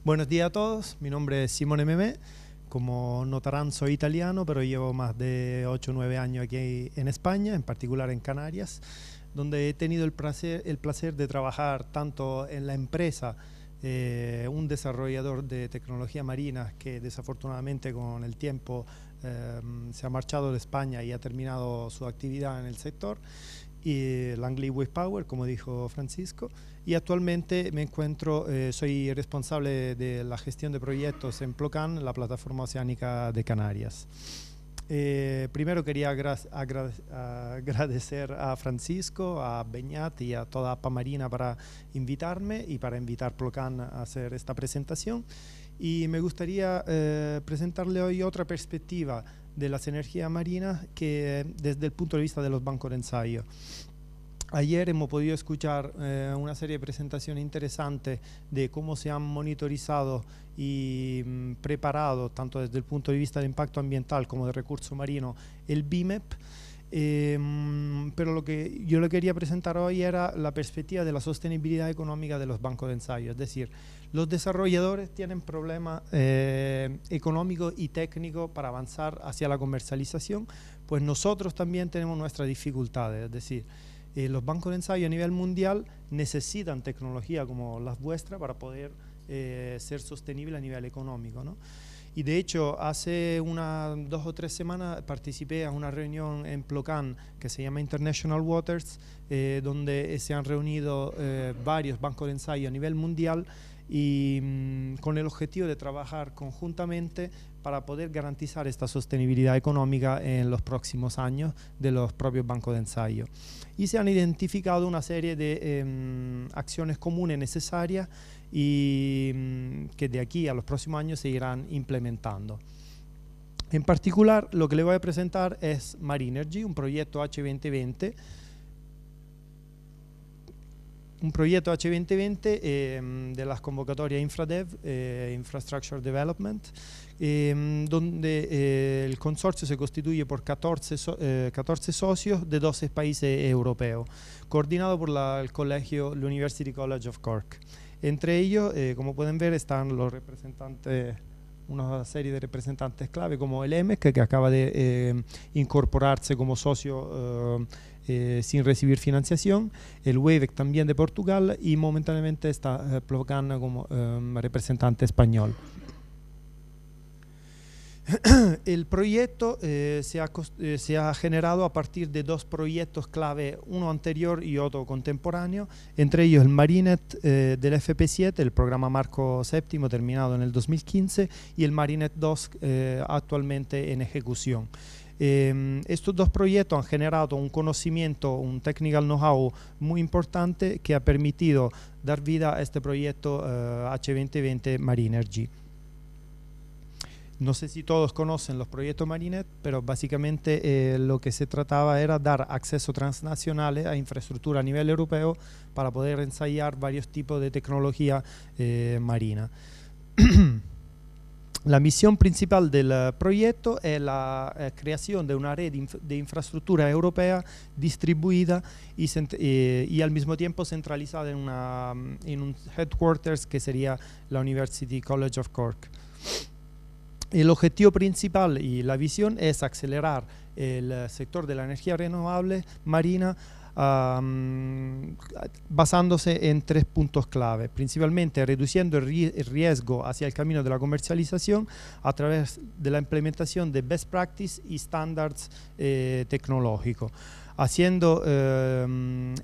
Buenos días a todos, mi nombre es Simone Memé. Como notarán, soy italiano, pero llevo más de 8 o 9 años aquí en España, en particular en Canarias, donde he tenido el placer de trabajar tanto en la empresa, un desarrollador de tecnología marina que desafortunadamente con el tiempo se ha marchado de España y ha terminado su actividad en el sector, y Langley Wave Power, como dijo Francisco, y actualmente me encuentro, soy responsable de la gestión de proyectos en Plocan, la plataforma oceánica de Canarias. Primero quería agradecer a Francisco, a Beñat y a toda APA Marina para invitarme y para invitar Plocan a hacer esta presentación. Y me gustaría presentarle hoy otra perspectiva de las energías marinas que desde el punto de vista de los bancos de ensayo. Ayer hemos podido escuchar una serie de presentaciones interesantes de cómo se han monitorizado y preparado, tanto desde el punto de vista de impacto ambiental como de recurso marino, el BIMEP. Pero lo que yo le quería presentar hoy era la perspectiva de la sostenibilidad económica de los bancos de ensayo. Es decir, los desarrolladores tienen problemas económicos y técnicos para avanzar hacia la comercialización, pues nosotros también tenemos nuestras dificultades. Es decir, los bancos de ensayo a nivel mundial necesitan tecnología como las vuestras para poder ser sostenible a nivel económico, ¿no? Y de hecho, hace 2 o 3 semanas participé a una reunión en Plocan que se llama International Waters, donde se han reunido varios bancos de ensayo a nivel mundial y con el objetivo de trabajar conjuntamente para poder garantizar esta sostenibilidad económica en los próximos años de los propios bancos de ensayo. Y se han identificado una serie de acciones comunes necesarias y que de aquí a los próximos años se irán implementando. En particular, lo que le voy a presentar es Marinergy, un proyecto H2020, de las convocatorias InfraDev, Infrastructure Development, donde el consorcio se constituye por 14 socios de 12 países europeos, coordinado por el colegio, la University College of Cork. Entre ellos, como pueden ver, están los representantes, una serie de representantes clave como el EMEC, que acaba de incorporarse como socio sin recibir financiación, el WAVEC también de Portugal, y momentáneamente está Plocan como representante español. El proyecto se ha generado a partir de 2 proyectos clave, uno anterior y otro contemporáneo, entre ellos el Marinet del FP7, el programa Marco VII terminado en el 2015, y el Marinet 2 actualmente en ejecución. Estos 2 proyectos han generado un conocimiento, un technical know-how muy importante que ha permitido dar vida a este proyecto H2020 Marinergy. No sé si todos conocen los proyectos Marinet, pero básicamente lo que se trataba era dar acceso transnacional a infraestructura a nivel europeo para poder ensayar varios tipos de tecnología marina. La misión principal del proyecto es la creación de una red de infraestructura europea distribuida y al mismo tiempo centralizada en un headquarters que sería la University College of Cork. El objetivo principal y la visión es acelerar el sector de la energía renovable marina basándose en 3 puntos clave, principalmente reduciendo el riesgo hacia el camino de la comercialización a través de la implementación de best practice y estándares tecnológicos, haciendo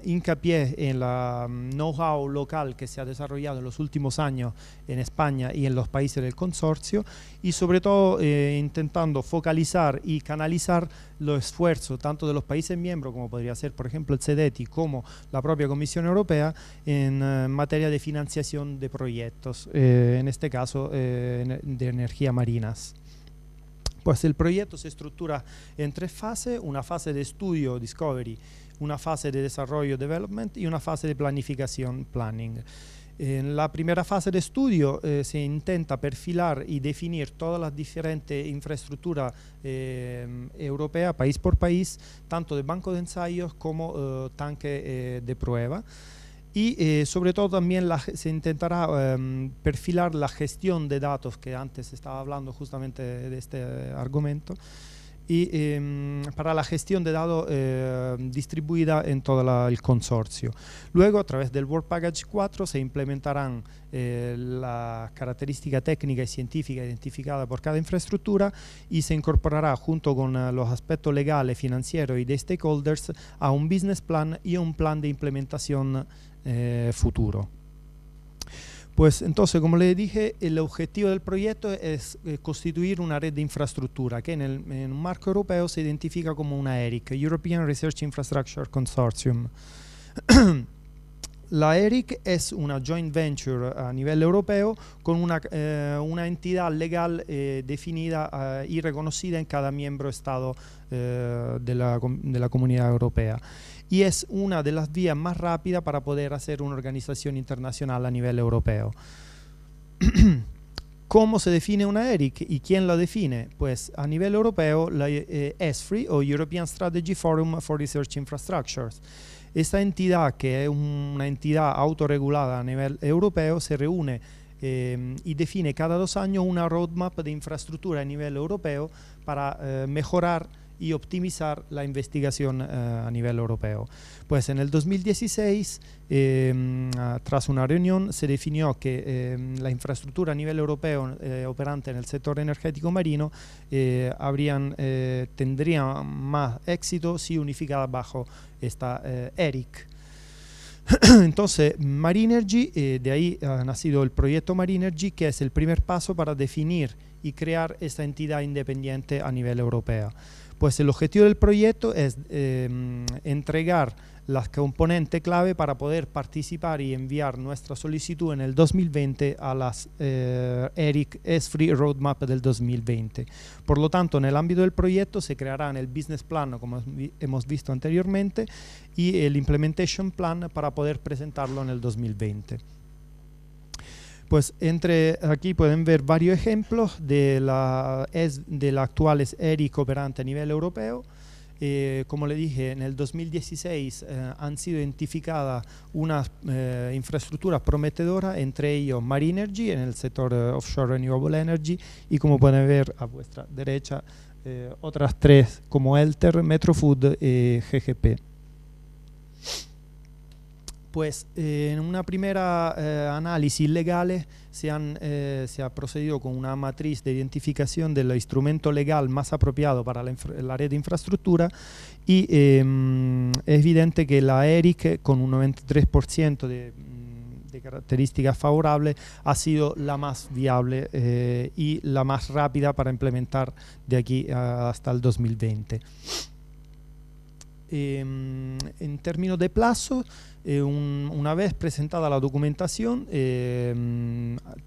hincapié en la know-how local que se ha desarrollado en los últimos años en España y en los países del consorcio, y sobre todo intentando focalizar y canalizar los esfuerzos tanto de los países miembros, como podría ser por ejemplo el CEDETI, como la propia Comisión Europea en materia de financiación de proyectos, en este caso de energía marinas. Pues el proyecto se estructura en 3 fases: una fase de estudio, discovery, una fase de desarrollo, development, y una fase de planificación, planning. En la primera fase de estudio se intenta perfilar y definir todas las diferentes infraestructuras europeas, país por país, tanto de bancos de ensayos como tanques de prueba. Y sobre todo también se intentará perfilar la gestión de datos, que antes estaba hablando justamente de este argumento, y para la gestión de datos distribuida en todo el consorcio. Luego, a través del Work Package 4, se implementarán la característica técnica y científica identificada por cada infraestructura y se incorporará junto con los aspectos legales, financieros y de stakeholders a un business plan y un plan de implementación futuro. Pues entonces, como le dije, el objetivo del proyecto es constituir una red de infraestructura que en un marco europeo se identifica como una ERIC, European Research Infrastructure Consortium. La ERIC es una joint venture a nivel europeo con una entidad legal definida y reconocida en cada miembro Estado de la Comunidad Europea. Y es una de las vías más rápidas para poder hacer una organización internacional a nivel europeo. ¿Cómo se define una ERIC y quién la define? Pues a nivel europeo, la ESFRI o European Strategy Forum for Research Infrastructures. Esta entidad, que es una entidad autorregulada a nivel europeo, se reúne y define cada 2 años una roadmap de infraestructura a nivel europeo para mejorar y optimizar la investigación a nivel europeo. Pues en el 2016, tras una reunión, se definió que la infraestructura a nivel europeo operante en el sector energético marino tendría más éxito si unificada bajo esta ERIC. Entonces, Marinergy, de ahí ha nacido el proyecto Marinergy, que es el primer paso para definir y crear esta entidad independiente a nivel europeo. Pues el objetivo del proyecto es entregar las componentes clave para poder participar y enviar nuestra solicitud en el 2020 a las ERIC ESFRI Roadmap del 2020. Por lo tanto, en el ámbito del proyecto se creará el Business Plan, como hemos visto anteriormente, y el Implementation Plan para poder presentarlo en el 2020. Pues aquí pueden ver varios ejemplos de la actual ERIC operante a nivel europeo. Como le dije, en el 2016 han sido identificadas unas infraestructuras prometedoras, entre ellos Marinergy en el sector Offshore Renewable Energy y, como pueden ver a vuestra derecha, otras 3 como Elter, Metrofood y GGP. Pues en una primera análisis legales se ha procedido con una matriz de identificación del instrumento legal más apropiado para la red de infraestructura y es evidente que la ERIC, con un 93% de características favorables, ha sido la más viable y la más rápida para implementar de aquí hasta el 2020. En términos de plazo, una vez presentada la documentación,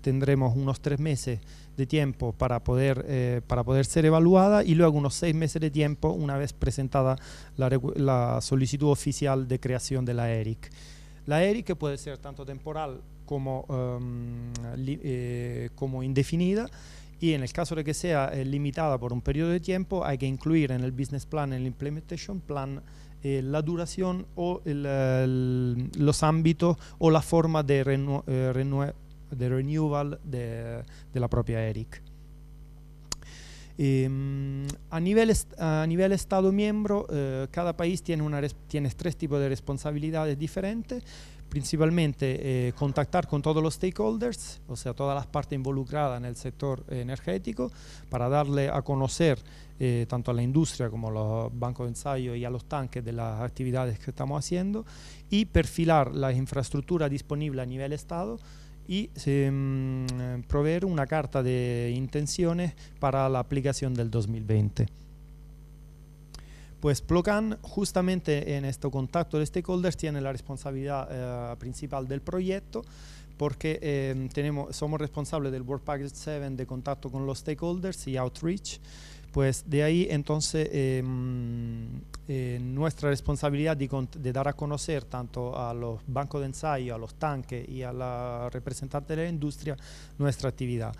tendremos unos 3 meses de tiempo para poder ser evaluada y luego unos 6 meses de tiempo una vez presentada la solicitud oficial de creación de la ERIC. La ERIC puede ser tanto temporal como indefinida, y en el caso de que sea limitada por un periodo de tiempo, hay que incluir en el business plan, en el implementation plan, la duración o los ámbitos o la forma de renewal de la propia ERIC. A nivel Estado miembro, cada país tiene 3 tipos de responsabilidades diferentes. Principalmente contactar con todos los stakeholders, o sea, todas las partes involucradas en el sector energético, para darle a conocer tanto a la industria como a los bancos de ensayo y a los tanques de las actividades que estamos haciendo, y perfilar la infraestructura disponible a nivel Estado y proveer una carta de intenciones para la aplicación del 2020. Pues Plocan, justamente en este contacto de stakeholders, tiene la responsabilidad principal del proyecto, porque somos responsables del Work Package 7 de contacto con los stakeholders y outreach. Pues de ahí entonces nuestra responsabilidad de dar a conocer tanto a los bancos de ensayo, a los tanques y a la representante de la industria nuestra actividad.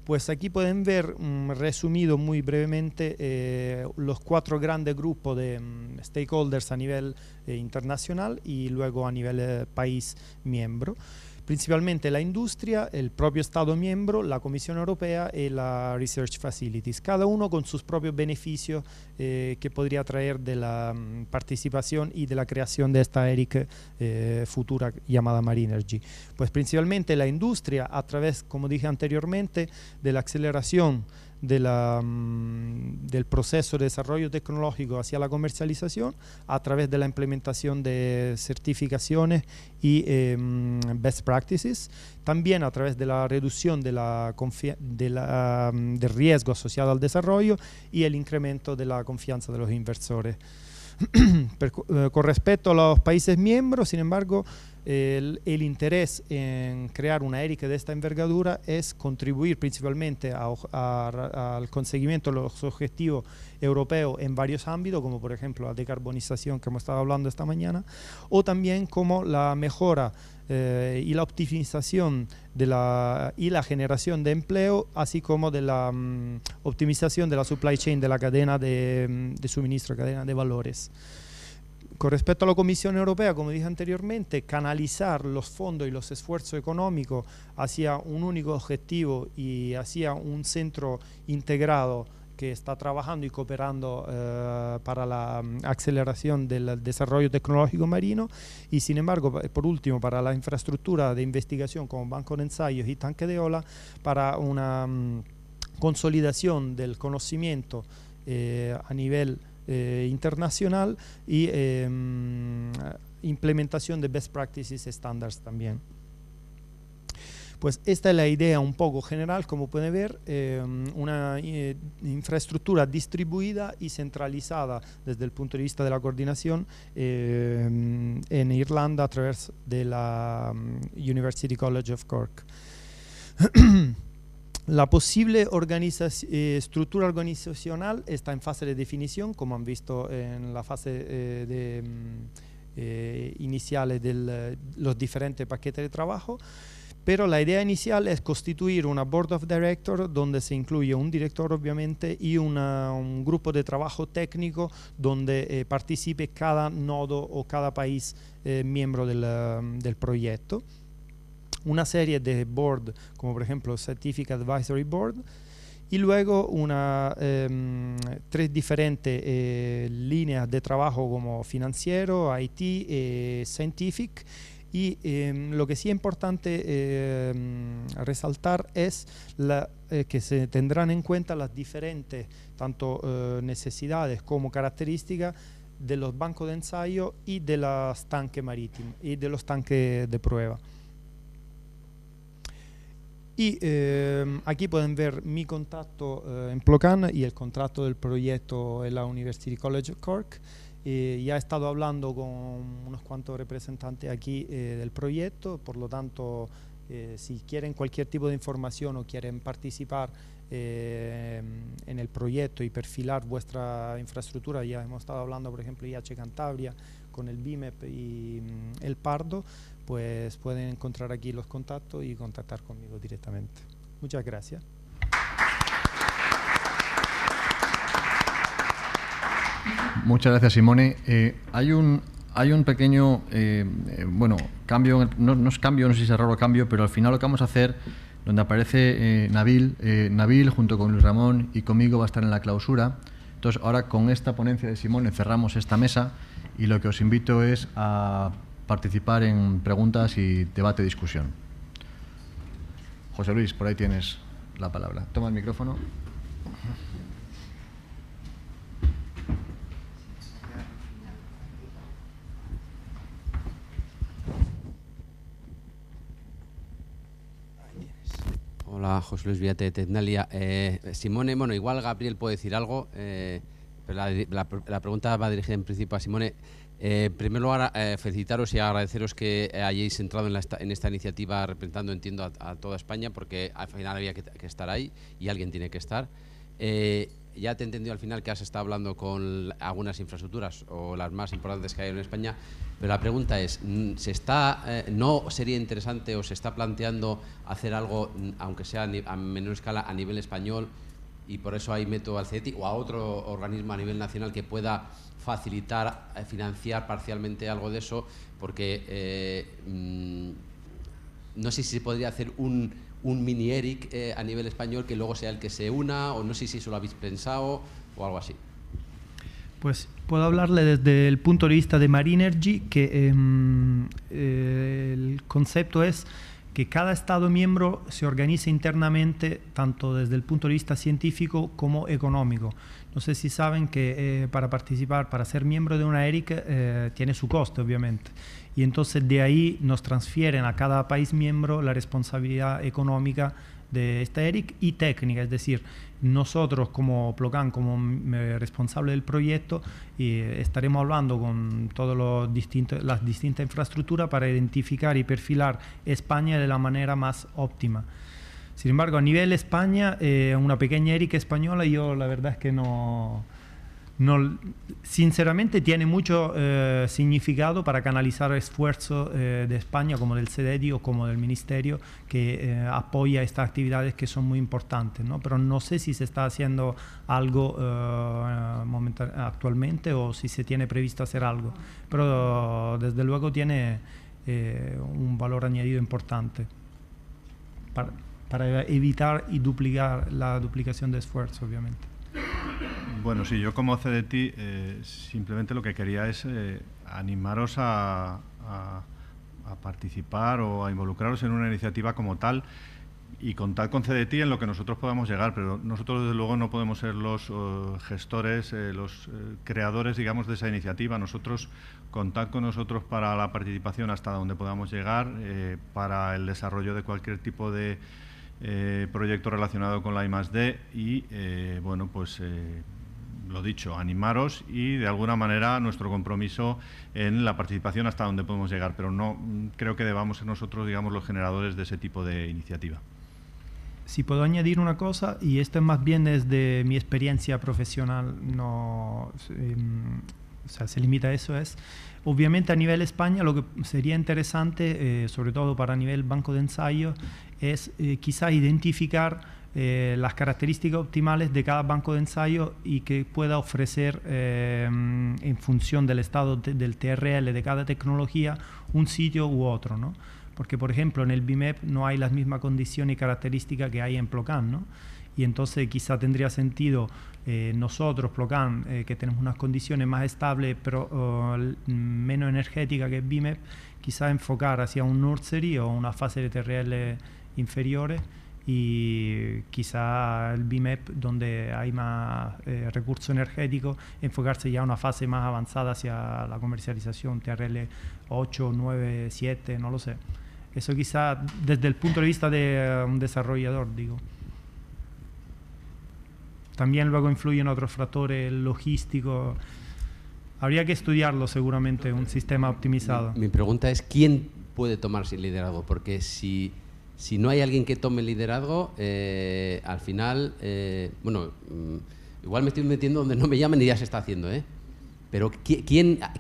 Pues aquí pueden ver, resumido muy brevemente, los 4 grandes grupos de stakeholders a nivel internacional y luego a nivel país miembro. Principalmente la industria, el propio Estado miembro, la Comisión Europea y la Research Facilities, cada uno con sus propios beneficios que podría traer de la participación y de la creación de esta ERIC futura llamada Marinergy. Pues principalmente la industria, a través, como dije anteriormente, de la aceleración del proceso de desarrollo tecnológico hacia la comercialización a través de la implementación de certificaciones y best practices, también a través de la reducción del riesgo asociado al desarrollo y el incremento de la confianza de los inversores. Con respecto a los países miembros, sin embargo, el interés en crear una ERIC de esta envergadura es contribuir principalmente al conseguimiento de los objetivos europeos en varios ámbitos, como por ejemplo la decarbonización que hemos estado hablando esta mañana, o también como la mejora y la optimización y la generación de empleo, así como de la optimización de la supply chain, de la cadena de suministro, cadena de valores. Con respecto a la Comisión Europea, como dije anteriormente, canalizar los fondos y los esfuerzos económicos hacia un único objetivo y hacia un centro integrado que está trabajando y cooperando para la aceleración del desarrollo tecnológico marino, y sin embargo, por último, para la infraestructura de investigación como banco de ensayos y tanque de ola, para una consolidación del conocimiento a nivel internacional y implementación de best practices estándares también. Pues esta es la idea un poco general, como pueden ver, una infraestructura distribuida y centralizada desde el punto de vista de la coordinación en Irlanda a través de la University College of Cork. La posible estructura organizacional está en fase de definición, como han visto en la fase iniciales de los diferentes paquetes de trabajo, pero la idea inicial es constituir una Board of Directors donde se incluye un director obviamente y un grupo de trabajo técnico donde participe cada nodo o cada país miembro del proyecto. Una serie de board, como por ejemplo Scientific Advisory Board, y luego 3 diferentes líneas de trabajo como financiero, IT, scientific, y lo que sí es importante resaltar es que se tendrán en cuenta las diferentes tanto necesidades como características de los bancos de ensayo y de los tanques marítimos y de los tanques de prueba. Y aquí pueden ver mi contacto en Plocan y el contrato del proyecto en la University College of Cork. Ya he estado hablando con unos cuantos representantes aquí del proyecto, por lo tanto, si quieren cualquier tipo de información o quieren participar en el proyecto y perfilar vuestra infraestructura, ya hemos estado hablando, por ejemplo, IH Cantabria con el BIMEP y el Pardo, pues pueden encontrar aquí los contactos y contactar conmigo directamente. Muchas gracias. Muchas gracias, Simone. Hay un pequeño, bueno, cambio, no es cambio, no sé si es raro cambio, pero al final lo que vamos a hacer, donde aparece Nabil junto con Luis Ramón y conmigo va a estar en la clausura. Entonces, ahora con esta ponencia de Simone cerramos esta mesa y lo que os invito es a participar en preguntas y debate, discusión. José Luis, por ahí tienes la palabra. Toma el micrófono. Hola, José Luis Villate de Tecnalia. Simone, bueno, igual Gabriel puede decir algo, pero la pregunta va dirigida en principio a Simone. En primer lugar, felicitaros y agradeceros que hayáis entrado en esta iniciativa representando, entiendo, a toda España, porque al final había que estar ahí y alguien tiene que estar. ya te he entendido al final que has estado hablando con algunas infraestructuras o las más importantes que hay en España, pero la pregunta es, ¿no sería interesante o se está planteando hacer algo, aunque sea a menor escala, a nivel español, y por eso ahí meto al CETI o a otro organismo a nivel nacional que pueda facilitar, financiar parcialmente algo de eso? Porque no sé si se podría hacer un mini ERIC a nivel español que luego sea el que se una, o no sé si eso lo habéis pensado o algo así. Pues puedo hablarle desde el punto de vista de Marinergy, que el concepto es que cada Estado miembro se organiza internamente, tanto desde el punto de vista científico como económico. No sé si saben que para participar, para ser miembro de una ERIC, tiene su coste, obviamente. Y entonces de ahí nos transfieren a cada país miembro la responsabilidad económica de esta ERIC y técnica, es decir, nosotros como Plocan, como responsable del proyecto, estaremos hablando con todas las distintas infraestructuras para identificar y perfilar España de la manera más óptima. Sin embargo, a nivel España, una pequeña ERIC española, yo la verdad es que no sinceramente tiene mucho significado para canalizar esfuerzos de España, como del CDEDI o como del Ministerio, que apoya estas actividades que son muy importantes, ¿no? Pero no sé si se está haciendo algo actualmente o si se tiene previsto hacer algo. Pero desde luego tiene un valor añadido importante para evitar y duplicar la duplicación de esfuerzo, obviamente. Bueno, sí, yo como CDTI simplemente lo que quería es animaros a participar o a involucraros en una iniciativa como tal y contar con CDTI en lo que nosotros podamos llegar, pero nosotros desde luego no podemos ser los gestores, los creadores, digamos, de esa iniciativa. Nosotros, contad con nosotros para la participación hasta donde podamos llegar, para el desarrollo de cualquier tipo de proyecto relacionado con la I+D y, bueno, pues lo dicho, animaros y de alguna manera nuestro compromiso en la participación hasta donde podemos llegar, pero no creo que debamos ser nosotros, digamos, los generadores de ese tipo de iniciativa. Si puedo añadir una cosa, y esto es más bien desde mi experiencia profesional, no, o sea, se limita a eso, es obviamente a nivel España lo que sería interesante, sobre todo para nivel banco de ensayo, es quizá identificar las características optimales de cada banco de ensayo y que pueda ofrecer en función del estado del TRL de cada tecnología un sitio u otro, ¿no? Porque, por ejemplo, en el BIMEP no hay las mismas condiciones y características que hay en Plocan, ¿no? Y entonces quizá tendría sentido nosotros, Plocan, que tenemos unas condiciones más estables pero menos energéticas que el BIMEP, quizá enfocar hacia un nursery o una fase de TRL inferiores, y quizá el BIMEP, donde hay más recurso energético, enfocarse ya a una fase más avanzada hacia la comercialización, TRL 8, 9, 7, no lo sé. Eso quizá desde el punto de vista de un desarrollador, digo. También luego influyen otros factores logísticos. Habría que estudiarlo seguramente, un sistema optimizado. Mi pregunta es, ¿quién puede tomarse el liderazgo? Porque si no hay alguien que tome el liderazgo, al final, bueno, igual me estoy metiendo donde no me llaman y ya se está haciendo, ¿eh? Pero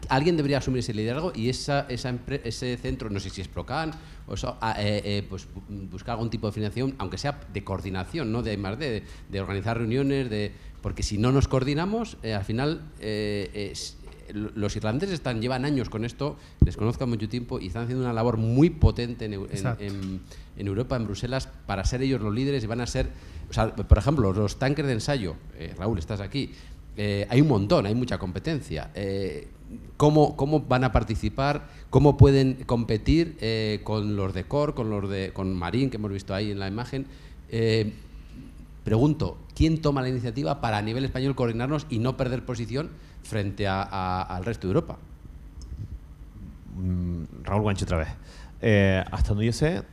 alguien debería asumir ese liderazgo y ese centro, no sé si es Plocan, o eso, pues buscar algún tipo de financiación, aunque sea de coordinación, no de I+D, de organizar reuniones, porque si no nos coordinamos, al final los irlandeses llevan años con esto, les conozco mucho tiempo y están haciendo una labor muy potente en Europa, en Bruselas, para ser ellos los líderes y van a ser, o sea, por ejemplo, los tanques de ensayo, Raúl, estás aquí, hay un montón, hay mucha competencia. ¿Cómo van a participar? ¿Cómo pueden competir con los de Core, con Marín, que hemos visto ahí en la imagen? Pregunto, ¿quién toma la iniciativa para a nivel español coordinarnos y no perder posición frente al resto de Europa? Raúl Guancho otra vez. Hasta donde yo sé,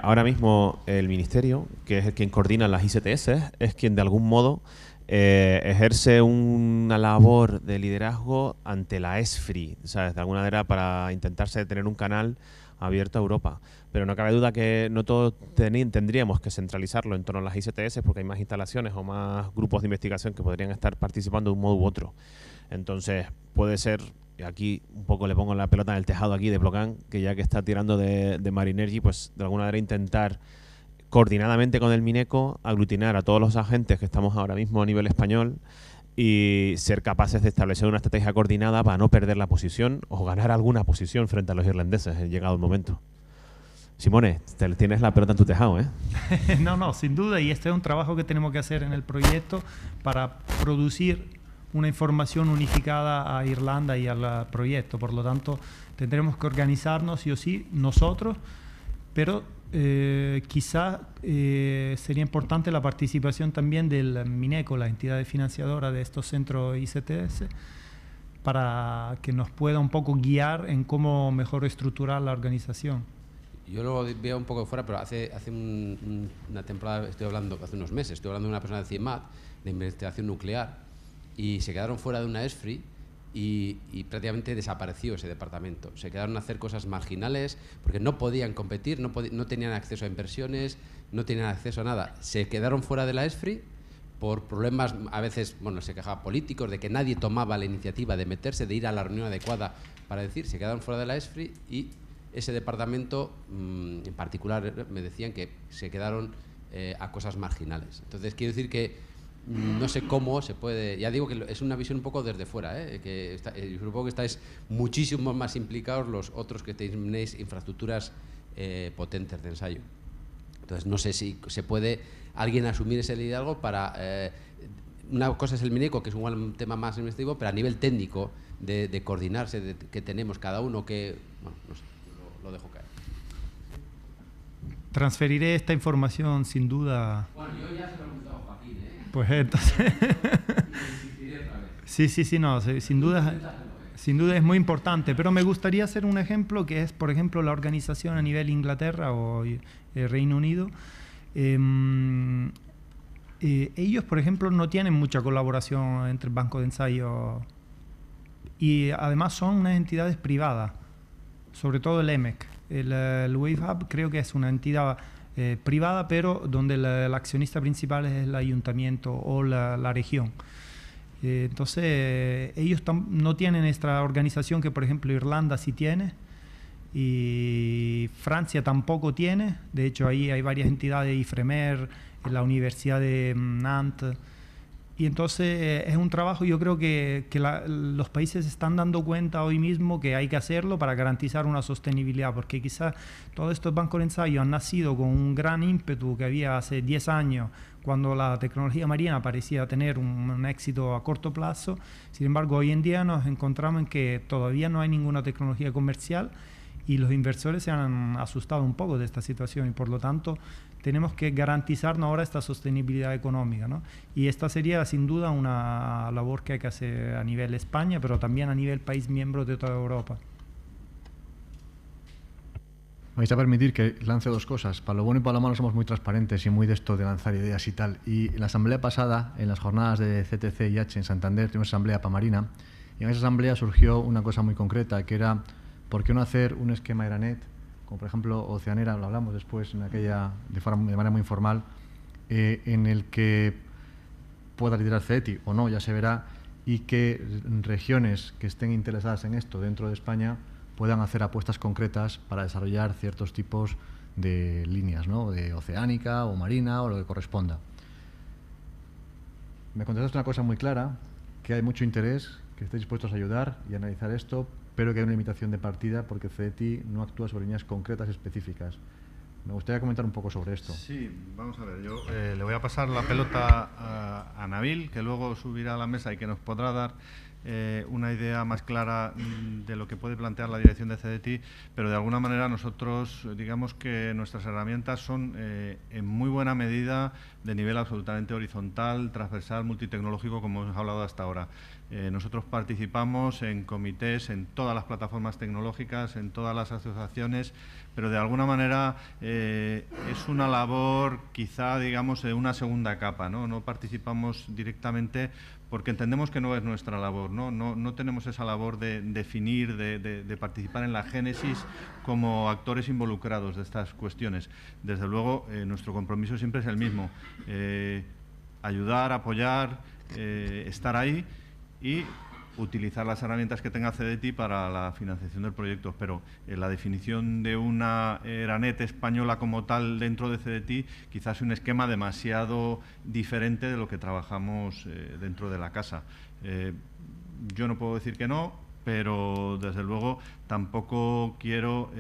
ahora mismo el Ministerio, que es el quien coordina las ICTS, es quien de algún modo ejerce una labor de liderazgo ante la ESFRI, ¿sabes? De alguna manera para intentarse tener un canal abierto a Europa. Pero no cabe duda que no todos tendríamos que centralizarlo en torno a las ICTS porque hay más instalaciones o más grupos de investigación que podrían estar participando de un modo u otro. Entonces, puede ser, y aquí un poco le pongo la pelota en el tejado aquí de Blocan, que ya que está tirando de Marinergy, pues de alguna manera intentar coordinadamente con el Mineco aglutinar a todos los agentes que estamos ahora mismo a nivel español y ser capaces de establecer una estrategia coordinada para no perder la posición o ganar alguna posición frente a los irlandeses, llegado el momento. Simone, tienes la pelota en tu tejado, ¿eh? No, sin duda, y este es un trabajo que tenemos que hacer en el proyecto para producir una información unificada a Irlanda y al proyecto. Por lo tanto, tendremos que organizarnos sí o sí nosotros, pero quizá sería importante la participación también del Mineco, la entidad financiadora de estos centros ICTS, para que nos pueda un poco guiar en cómo mejor estructurar la organización. Yo lo veo un poco de fuera, pero hace una temporada, hace unos meses, estoy hablando de una persona de CIEMAT, de investigación nuclear, y se quedaron fuera de una ESFRI y prácticamente desapareció ese departamento. Se quedaron a hacer cosas marginales porque no podían competir, no tenían acceso a inversiones, no tenían acceso a nada. Se quedaron fuera de la ESFRI por problemas, a veces, bueno, se quejaban políticos de que nadie tomaba la iniciativa de meterse, de ir a la reunión adecuada para decir, se quedaron fuera de la ESFRI y ese departamento en particular me decían que se quedaron a cosas marginales. Entonces, quiero decir que no sé cómo se puede, ya digo que es una visión un poco desde fuera, que supongo que estáis muchísimo más implicados los otros que tenéis infraestructuras potentes de ensayo. Entonces no sé si se puede alguien asumir ese liderazgo para, una cosa es el Mineco, que es igual un tema más investigativo, pero a nivel técnico de coordinarse, que tenemos cada uno que, bueno, no sé, lo dejo caer. Transferiré esta información sin duda. Bueno, yo ya se lo he preguntado a Joaquín, Pues entonces sí, no, sin duda es muy importante, pero me gustaría hacer un ejemplo que es, por ejemplo, la organización a nivel Inglaterra o Reino Unido. Ellos, por ejemplo, no tienen mucha colaboración entre bancos de ensayo y además son unas entidades privadas, sobre todo el EMEC. El Wave Hub creo que es una entidad privada, pero donde el accionista principal es el ayuntamiento o la región. Entonces, ellos no tienen esta organización que, por ejemplo, Irlanda sí tiene y Francia tampoco tiene. De hecho, ahí hay varias entidades, IFREMER, la Universidad de Nantes. Y entonces es un trabajo, yo creo que los países se están dando cuenta hoy mismo que hay que hacerlo para garantizar una sostenibilidad, porque quizás todos estos bancos de ensayo han nacido con un gran ímpetu que había hace 10 años, cuando la tecnología marina parecía tener un éxito a corto plazo. Sin embargo, hoy en día nos encontramos en que todavía no hay ninguna tecnología comercial y los inversores se han asustado un poco de esta situación y por lo tanto tenemos que garantizarnos ahora esta sostenibilidad económica, ¿no? Y esta sería sin duda una labor que hay que hacer a nivel España, pero también a nivel país miembro de toda Europa. Me vais a permitir que lance dos cosas. Para lo bueno y para lo malo somos muy transparentes y muy de esto de lanzar ideas y tal. Y en la asamblea pasada, en las jornadas de CTC y H en Santander, tuvimos asamblea para Marina, y en esa asamblea surgió una cosa muy concreta, que era ¿por qué no hacer un esquema Eranet? Como por ejemplo Oceanera, lo hablamos después en aquella de manera muy informal, en el que pueda liderar CETI o no, ya se verá, y que regiones que estén interesadas en esto dentro de España puedan hacer apuestas concretas para desarrollar ciertos tipos de líneas, ¿no? De oceánica o marina o lo que corresponda. Me contestaste una cosa muy clara, que hay mucho interés, que estéis dispuestos a ayudar y analizar esto, pero que hay una limitación de partida porque CETI no actúa sobre líneas concretas específicas. Me gustaría comentar un poco sobre esto. Sí, vamos a ver, yo le voy a pasar la pelota a Nabil, que luego subirá a la mesa y que nos podrá dar una idea más clara de lo que puede plantear la dirección de CETI, pero de alguna manera nosotros, digamos que nuestras herramientas son en muy buena medida de nivel absolutamente horizontal, transversal, multitecnológico, como hemos hablado hasta ahora. Nosotros participamos en comités, en todas las plataformas tecnológicas, en todas las asociaciones, pero de alguna manera es una labor quizá, digamos, de una segunda capa, ¿no? No participamos directamente porque entendemos que no es nuestra labor. labor, no tenemos esa labor de definir, de participar en la génesis como actores involucrados de estas cuestiones. Desde luego, nuestro compromiso siempre es el mismo, ayudar, apoyar, estar ahí y utilizar las herramientas que tenga CDTI para la financiación del proyecto, pero la definición de una ERANET española como tal dentro de CDTI quizás es un esquema demasiado diferente de lo que trabajamos dentro de la casa. Yo no puedo decir que no, pero desde luego tampoco quiero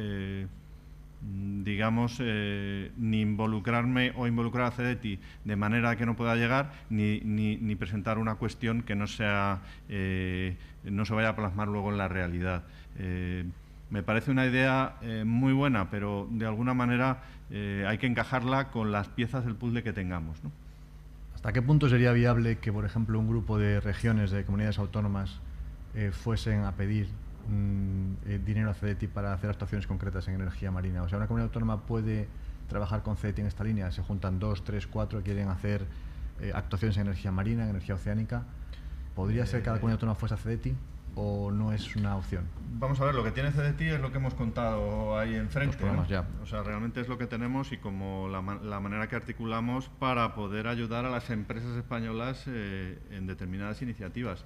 digamos, ni involucrarme o involucrar a CDTI de manera que no pueda llegar, ni presentar una cuestión que no sea, no se vaya a plasmar luego en la realidad. Me parece una idea muy buena, pero de alguna manera hay que encajarla con las piezas del puzzle que tengamos, ¿no? ¿Hasta qué punto sería viable que, por ejemplo, un grupo de regiones, de comunidades autónomas, fuesen a pedir dinero a CDTI para hacer actuaciones concretas en energía marina? O sea, ¿una comunidad autónoma puede trabajar con CDTI en esta línea? Se juntan 2, 3, 4, quieren hacer actuaciones en energía marina, en energía oceánica. ¿Podría ser que cada comunidad autónoma fuese a CDTI o no es una opción? Vamos a ver, lo que tiene CDTI es lo que hemos contado ahí enfrente, ¿no? Ya. O sea, realmente es lo que tenemos y como la manera que articulamos para poder ayudar a las empresas españolas en determinadas iniciativas.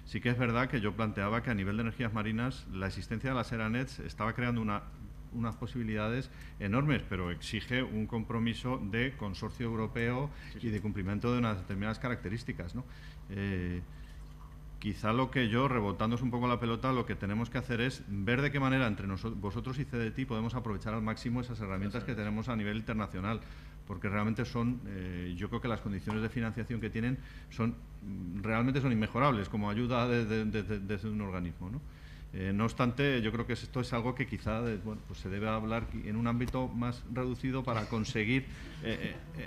Sí que es verdad que yo planteaba que a nivel de energías marinas la existencia de las ERANETs estaba creando unas posibilidades enormes, pero exige un compromiso de consorcio europeo y de cumplimiento de unas determinadas características, ¿no? Quizá lo que yo, rebotándoos un poco la pelota, lo que tenemos que hacer es ver de qué manera entre vosotros y CDTI podemos aprovechar al máximo esas herramientas que tenemos a nivel internacional, porque realmente son, yo creo que las condiciones de financiación que tienen realmente son inmejorables como ayuda desde un organismo, ¿no? No obstante, yo creo que esto es algo que quizá pues se debe hablar en un ámbito más reducido para conseguir,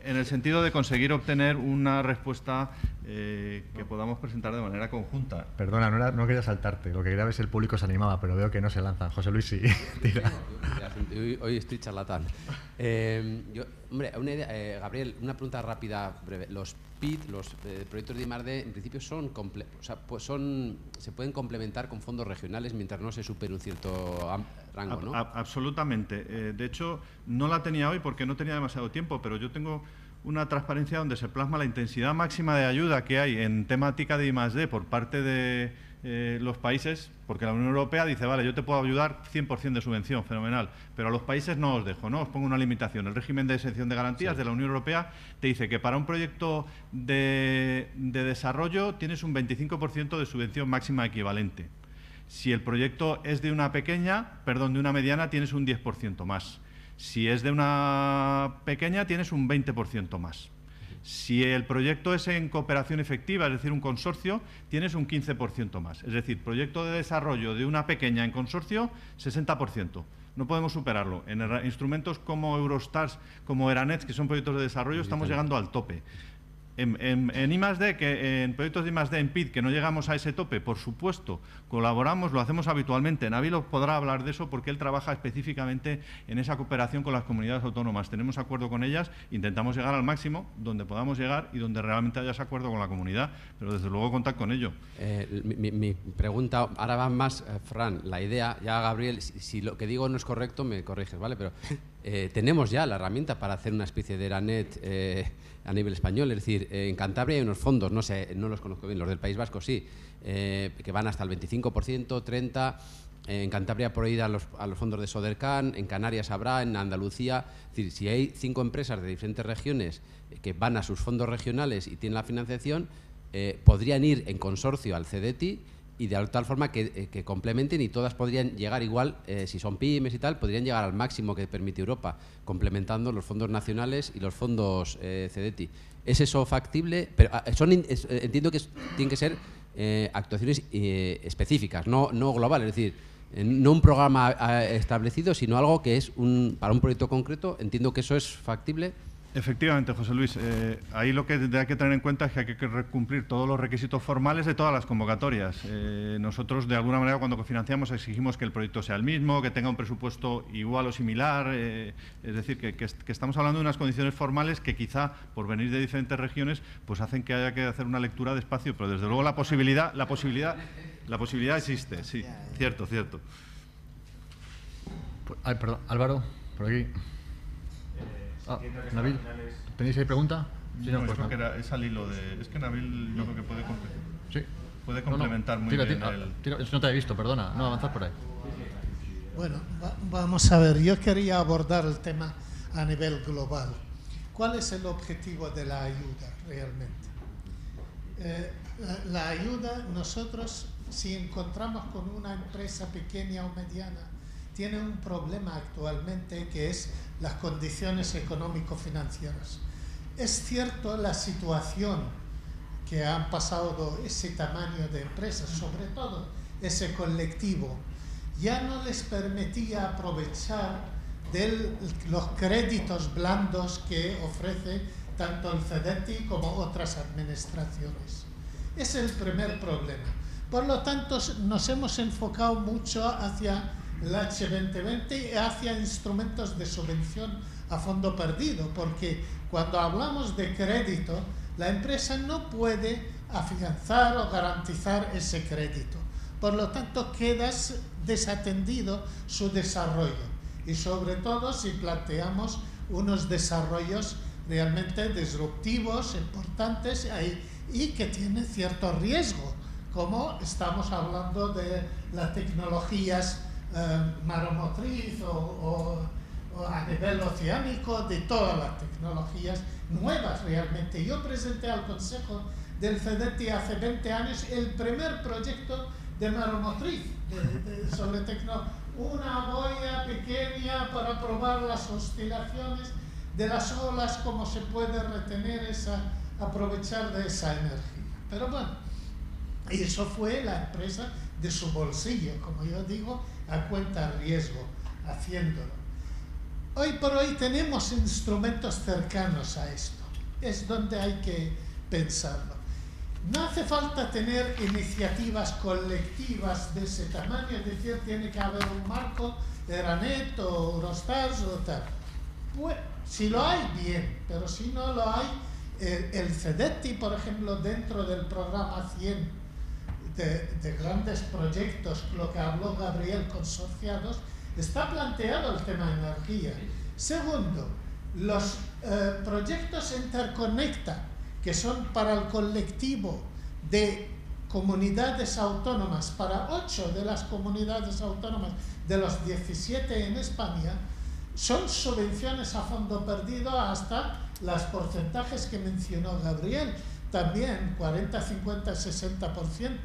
en el sentido de conseguir obtener una respuesta que podamos presentar de manera conjunta. Perdona, no quería saltarte, lo que quería ver si el público se animaba, pero veo que no se lanzan. José Luis, sí, tira. Hoy estoy charlatán. Hombre, una idea, Gabriel, una pregunta rápida, breve. Los PIT, los proyectos de I+D, en principio se pueden complementar con fondos regionales mientras no se supere un cierto rango, ¿no? Absolutamente. De hecho, no la tenía hoy porque no tenía demasiado tiempo, pero yo tengo una transparencia donde se plasma la intensidad máxima de ayuda que hay en temática de I+D por parte de los países, porque la Unión Europea dice, vale, yo te puedo ayudar 100% de subvención, fenomenal, pero a los países no os dejo, ¿no? Os pongo una limitación. El régimen de exención de garantías de la Unión Europea te dice que para un proyecto de desarrollo tienes un 25% de subvención máxima equivalente. Si el proyecto es de una mediana, tienes un 10% más. Si es de una pequeña, tienes un 20% más. Si el proyecto es en cooperación efectiva, es decir, un consorcio, tienes un 15% más. Es decir, proyecto de desarrollo de una pequeña en consorcio, 60%. No podemos superarlo. En instrumentos como Eurostars, como ERANETs, que son proyectos de desarrollo, estamos llegando al tope. En I+D, en proyectos de I+D en PID, que no llegamos a ese tope, por supuesto, colaboramos, lo hacemos habitualmente. Nabil os podrá hablar de eso porque él trabaja específicamente en esa cooperación con las comunidades autónomas. Tenemos acuerdo con ellas, intentamos llegar al máximo, donde podamos llegar y donde realmente haya ese acuerdo con la comunidad, pero desde luego contar con ello. Mi pregunta, ahora va más, Fran, la idea, ya Gabriel, si lo que digo no es correcto, me corriges, ¿vale? Pero tenemos ya la herramienta para hacer una especie de ERANET a nivel español, es decir, en Cantabria hay unos fondos, no sé, no los conozco bien, los del País Vasco sí, que van hasta el 25%, 30%, en Cantabria por ir a los fondos de Sodercan, en Canarias habrá, en Andalucía, es decir, si hay 5 empresas de diferentes regiones que van a sus fondos regionales y tienen la financiación, podrían ir en consorcio al CDTI y de tal forma que complementen y todas podrían llegar igual, si son pymes y tal, podrían llegar al máximo que permite Europa, complementando los fondos nacionales y los fondos CDTI. ¿Es eso factible? Pero entiendo que tienen que ser actuaciones específicas, no globales, es decir, no un programa establecido, sino algo que es para un proyecto concreto. Entiendo que eso es factible. Efectivamente, José Luis. Ahí lo que hay que tener en cuenta es que hay que cumplir todos los requisitos formales de todas las convocatorias. Nosotros, de alguna manera, cuando cofinanciamos, exigimos que el proyecto sea el mismo, que tenga un presupuesto igual o similar. Es decir, que estamos hablando de unas condiciones formales que quizá, por venir de diferentes regiones, pues hacen que haya que hacer una lectura despacio, pero desde luego la posibilidad existe. Sí, cierto. Ay, perdón, Álvaro, por aquí. Nabil, ¿tenéis ahí pregunta? Sí, no, pues creo que es al hilo de... Es que Nabil yo creo que puede Sí. complementar muy bien no te he visto, perdona. No, avanzad por ahí. Bueno, vamos a ver. Yo quería abordar el tema a nivel global. ¿Cuál es el objetivo de la ayuda realmente? La ayuda, nosotros, si encontramos con una empresa pequeña o mediana, tiene un problema actualmente que es las condiciones económico-financieras. Es cierto, la situación que han pasado ese tamaño de empresas, sobre todo ese colectivo, ya no les permitía aprovechar de los créditos blandos que ofrece tanto el FEDETI como otras administraciones. Es el primer problema. Por lo tanto, nos hemos enfocado mucho hacia el H2020 y hacia instrumentos de subvención a fondo perdido, porque cuando hablamos de crédito, la empresa no puede afianzar o garantizar ese crédito. Por lo tanto, queda desatendido su desarrollo. Y sobre todo si planteamos unos desarrollos realmente disruptivos, importantes y que tienen cierto riesgo, como estamos hablando de las tecnologías maromotriz o a nivel oceánico, de todas las tecnologías nuevas realmente. Yo presenté al Consejo del FEDETI hace 20 años el primer proyecto de maromotriz sobre una boya pequeña para probar las oscilaciones de las olas, cómo se puede retener aprovechar de esa energía. Pero bueno, eso fue la empresa de su bolsillo, como yo digo, a cuenta riesgo, haciéndolo. Hoy por hoy tenemos instrumentos cercanos a esto. Es donde hay que pensarlo. No hace falta tener iniciativas colectivas de ese tamaño, es decir, tiene que haber un marco, Eranet o Eurostars o tal. Pues, si lo hay, bien, pero si no lo hay, el FEDETI, por ejemplo, dentro del programa 100 de grandes proyectos, lo que habló Gabriel, consorciados, está planteado el tema de energía. Segundo, los proyectos Interconecta, que son para el colectivo de comunidades autónomas, para 8 de las comunidades autónomas de los 17 en España, son subvenciones a fondo perdido hasta los porcentajes que mencionó Gabriel, también 40, 50, 60%.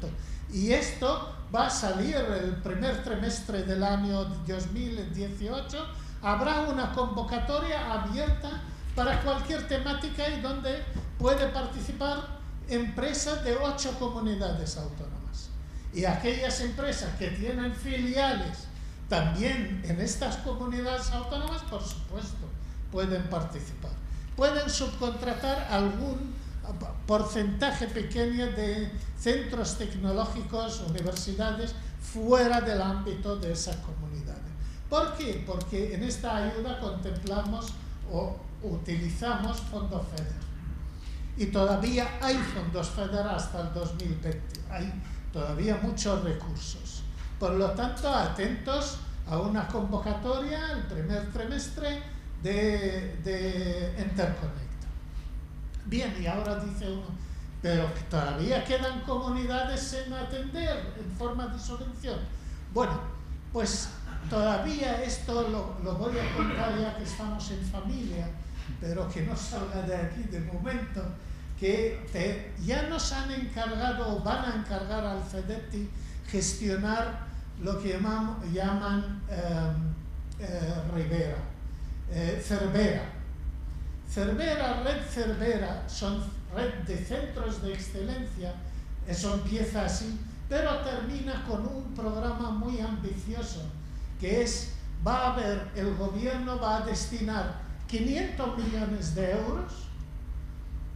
Y esto va a salir el primer trimestre del año 2018. Habrá una convocatoria abierta para cualquier temática y donde puede participar empresas de 8 comunidades autónomas. Y aquellas empresas que tienen filiales también en estas comunidades autónomas, por supuesto, pueden participar. Pueden subcontratar algún porcentaje pequeño de centros tecnológicos, universidades, fuera del ámbito de esas comunidades. ¿Por qué? Porque en esta ayuda contemplamos o utilizamos fondos FEDER. Y todavía hay fondos FEDER hasta el 2020. Hay todavía muchos recursos. Por lo tanto, atentos a una convocatoria el primer trimestre de Interconecta. Bien, y ahora dice uno, pero que todavía quedan comunidades sin atender en forma de subvención. Bueno, pues todavía esto lo voy a contar ya que estamos en familia, pero que no salga de aquí de momento, que ya nos han encargado o van a encargar al FEDETI gestionar lo que llaman Cervera, Red Cervera, son red de centros de excelencia, eso empieza así, pero termina con un programa muy ambicioso, que es, el gobierno va a destinar 500 millones de euros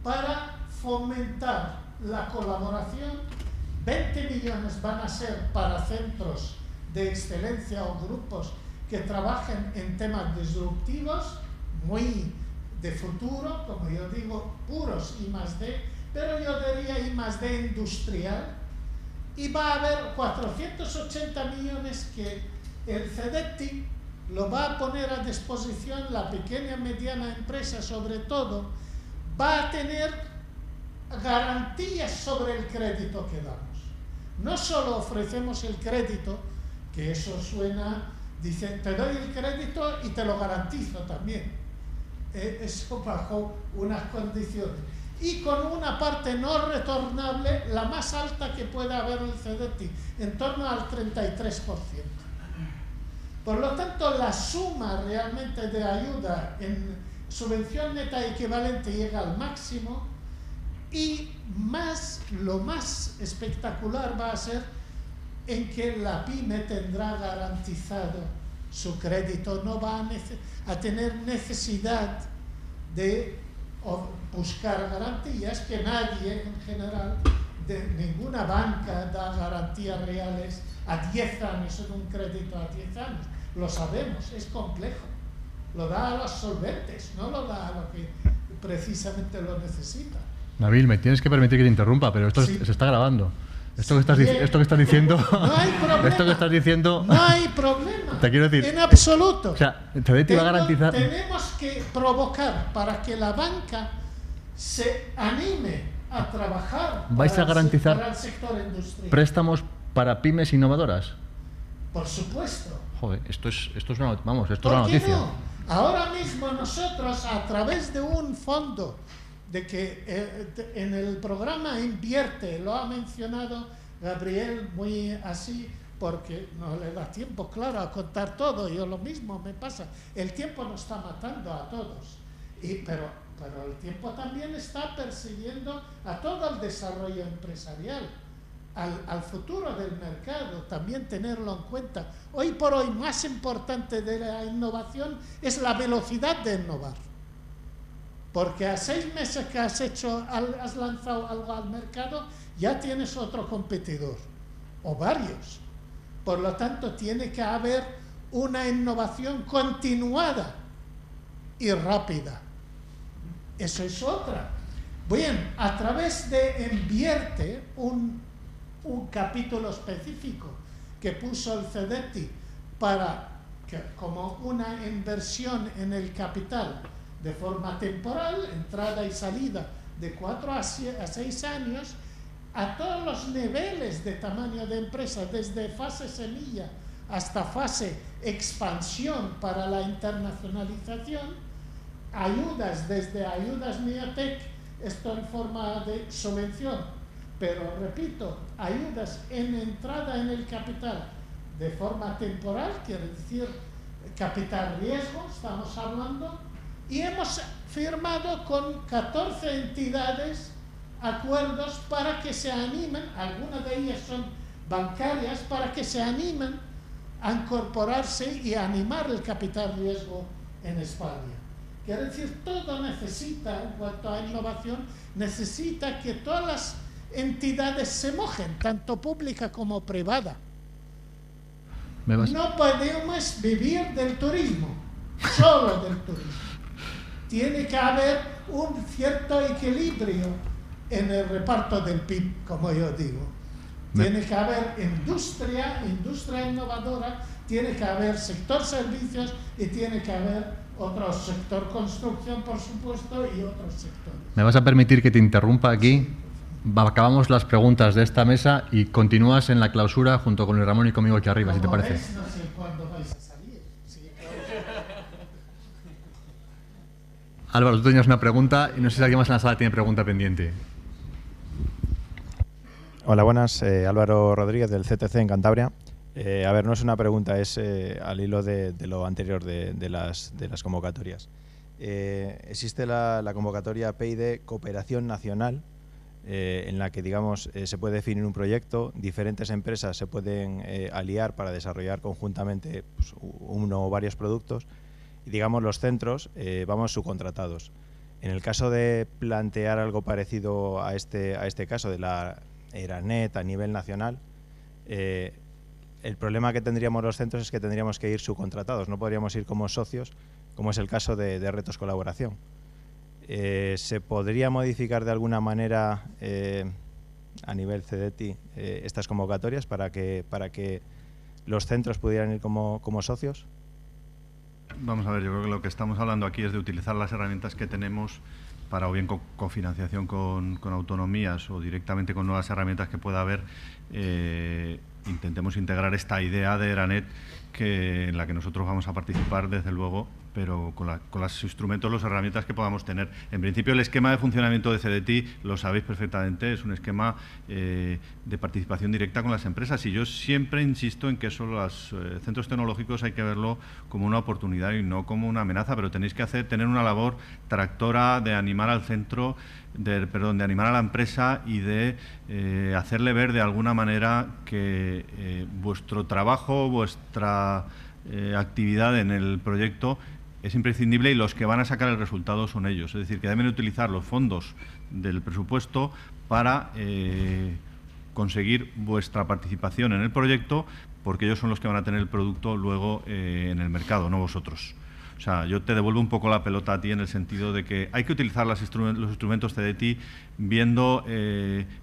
para fomentar la colaboración. 20 millones van a ser para centros de excelencia o grupos que trabajen en temas disruptivos, muy de futuro, como yo digo, puros I+D, pero yo diría I+D industrial. Y va a haber 480 millones que el CEDETI lo va a poner a disposición, la pequeña y mediana empresa sobre todo, va a tener garantías sobre el crédito que damos. No solo ofrecemos el crédito, que eso suena, dicen, te doy el crédito y te lo garantizo también. Eso bajo unas condiciones. Y con una parte no retornable, la más alta que pueda haber el CEDETI, en torno al 33%. Por lo tanto, la suma realmente de ayuda en subvención neta equivalente llega al máximo, y lo más espectacular va a ser en que la PYME tendrá garantizado su crédito, no va a tener necesidad de buscar garantías, que nadie en general, de ninguna banca da garantías reales a 10 años en un crédito a 10 años. Lo sabemos, es complejo. Lo da a los solventes, no lo da a los que precisamente lo necesitan. Nabil, me tienes que permitir que te interrumpa, pero esto Sí. se está grabando. Esto que estás diciendo... No hay problema. Esto que estás diciendo... No hay problema. Te quiero decir... En absoluto. O sea, el CEDETI va a garantizar... Tenemos que provocar para que la banca se anime a trabajar ¿Vais para a garantizar para el sector industrial. préstamos para pymes innovadoras? Por supuesto. Joder, esto es una, vamos, esto es ¿Por una qué noticia. no? Ahora mismo nosotros, a través de un fondo de que en el programa Invierte, lo ha mencionado Gabriel muy así, porque no le da tiempo, claro, a contar todo. Yo lo mismo me pasa. El tiempo nos está matando a todos. Pero el tiempo también está persiguiendo a todo el desarrollo empresarial, al futuro del mercado, también tenerlo en cuenta. Hoy por hoy, más importante de la innovación es la velocidad de innovar. Porque a 6 meses que has lanzado algo al mercado, ya tienes otro competidor, o varios. Por lo tanto, tiene que haber una innovación continuada y rápida. Eso es otra. Bien, a través de Invierte, un capítulo específico que puso el CEDETI como una inversión en el capital de forma temporal, entrada y salida de 4 a 6 años, a todos los niveles de tamaño de empresa, desde fase semilla hasta fase expansión para la internacionalización, ayudas desde ayudas Neotec, esto en forma de subvención, pero repito, ayudas en entrada en el capital de forma temporal, quiere decir capital riesgo, estamos hablando, y hemos firmado con 14 entidades acuerdos para que se animen, algunas de ellas son bancarias, para que se animen a incorporarse y a animar el capital riesgo en España. Quiere decir, todo necesita, en cuanto a innovación, necesita que todas las entidades se mojen, tanto pública como privada. No podemos vivir del turismo, solo del turismo. Tiene que haber un cierto equilibrio en el reparto del PIB, como yo digo. Tiene que haber industria innovadora, tiene que haber sector servicios y tiene que haber otro sector construcción, por supuesto, y otros sectores. ¿Me vas a permitir que te interrumpa aquí? Acabamos las preguntas de esta mesa y continúas en la clausura junto con Luis Ramón y conmigo aquí arriba, si te parece. No sé cuándo vais a salir. Sí, Álvaro, tú tenías una pregunta y no sé si alguien más en la sala tiene pregunta pendiente. Hola, buenas. Álvaro Rodríguez, del CTC en Cantabria. A ver, no es una pregunta, es al hilo de lo anterior de las convocatorias. Existe la convocatoria PEIDE Cooperación Nacional, en la que, digamos, se puede definir un proyecto, diferentes empresas se pueden aliar para desarrollar conjuntamente pues, uno o varios productos, y digamos los centros vamos subcontratados. En el caso de plantear algo parecido a este caso de la ERANET a nivel nacional, el problema que tendríamos los centros es que tendríamos que ir subcontratados, no podríamos ir como socios, como es el caso de Retos Colaboración. ¿Se podría modificar de alguna manera a nivel CDTI estas convocatorias para que los centros pudieran ir como socios? Vamos a ver, yo creo que lo que estamos hablando aquí es de utilizar las herramientas que tenemos para o bien cofinanciación con autonomías o directamente con nuevas herramientas que pueda haber. Intentemos integrar esta idea de ERANET en la que nosotros vamos a participar, desde luego, pero con los instrumentos, las herramientas que podamos tener. En principio, el esquema de funcionamiento de CDTI, lo sabéis perfectamente, es un esquema de participación directa con las empresas, y yo siempre insisto en que eso, los centros tecnológicos, hay que verlo como una oportunidad y no como una amenaza, pero tenéis que tener una labor tractora de animar al centro, de animar a la empresa y de hacerle ver de alguna manera que vuestro trabajo, vuestra actividad en el proyecto es imprescindible y los que van a sacar el resultado son ellos. Es decir, que deben utilizar los fondos del presupuesto para conseguir vuestra participación en el proyecto, porque ellos son los que van a tener el producto luego en el mercado, no vosotros. O sea, yo te devuelvo un poco la pelota a ti en el sentido de que hay que utilizar los instrumentos CDTI viendo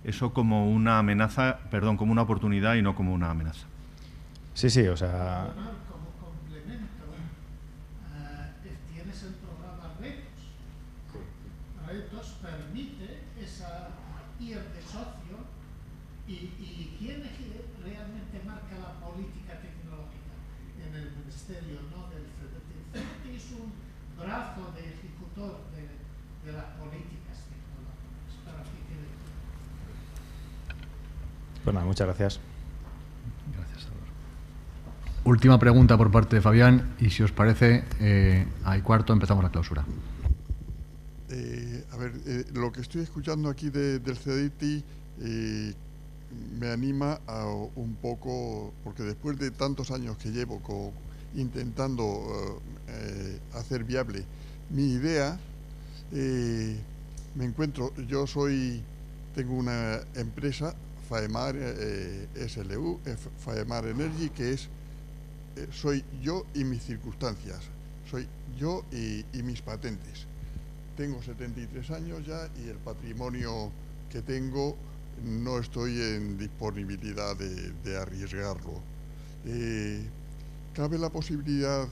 eso como una amenaza, como una oportunidad y no como una amenaza. Sí, o sea... Como complemento, tienes el programa Retos. Retos permite ir de socio y quién es que realmente marca la política tecnológica en el ministerio, no del CDTI. El CDTI es un brazo de ejecutor de las políticas tecnológicas, para que quede claro. Pues nada, muchas gracias. Última pregunta por parte de Fabián, y si os parece, al cuarto empezamos la clausura. Lo que estoy escuchando aquí del CDTI me anima a un poco, porque después de tantos años que llevo intentando hacer viable mi idea, me encuentro, tengo una empresa, Faemar SLU, Faemar Energy, que soy yo y mis circunstancias, soy yo y mis patentes. Tengo 73 años ya y el patrimonio que tengo no estoy en disponibilidad de arriesgarlo. ¿Cabe la posibilidad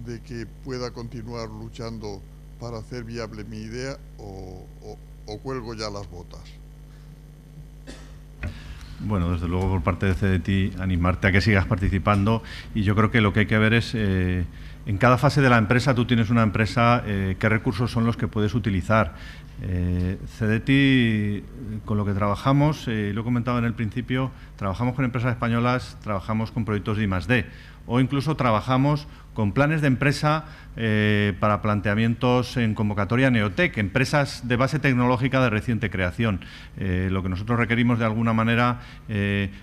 de que pueda continuar luchando para hacer viable mi idea o cuelgo ya las botas? Bueno, desde luego por parte de CDTI animarte a que sigas participando, y yo creo que lo que hay que ver es en cada fase de la empresa. Tú tienes una empresa, qué recursos son los que puedes utilizar. CDTI, con lo que trabajamos, lo he comentado en el principio, trabajamos con empresas españolas, trabajamos con proyectos de I+D, o incluso trabajamos con planes de empresa para planteamientos en convocatoria Neotec, empresas de base tecnológica de reciente creación. Lo que nosotros requerimos de alguna manera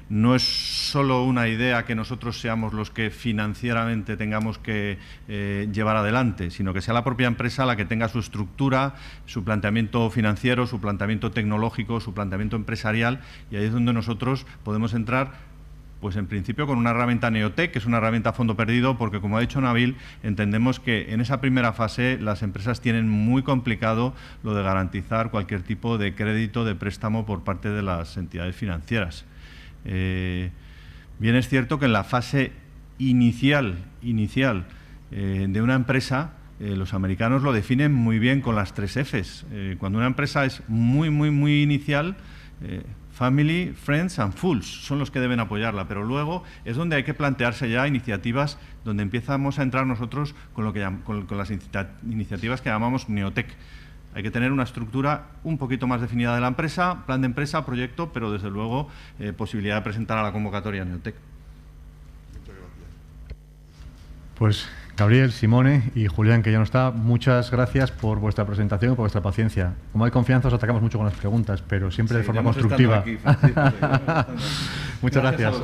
no es solo una idea que nosotros seamos los que financieramente tengamos que llevar adelante, sino que sea la propia empresa la que tenga su estructura, su planteamiento financiero, su planteamiento tecnológico, su planteamiento empresarial, y ahí es donde nosotros podemos entrar. Pues en principio con una herramienta Neotec, que es una herramienta a fondo perdido, porque como ha dicho Nabil, entendemos que en esa primera fase las empresas tienen muy complicado lo de garantizar cualquier tipo de crédito, de préstamo por parte de las entidades financieras. Bien es cierto que en la fase inicial de una empresa, los americanos lo definen muy bien con las 3 Fs. Cuando una empresa es muy inicial, Family, Friends and Fools son los que deben apoyarla, pero luego es donde hay que plantearse ya iniciativas donde empezamos a entrar nosotros con las iniciativas que llamamos Neotec. Hay que tener una estructura un poquito más definida de la empresa, plan de empresa, proyecto, pero desde luego posibilidad de presentar a la convocatoria Neotec. Muchas gracias. Pues Gabriel, Simone y Julián, que ya no está, muchas gracias por vuestra presentación y por vuestra paciencia. Como hay confianza, os atacamos mucho con las preguntas, pero siempre de forma constructiva. Muchas gracias.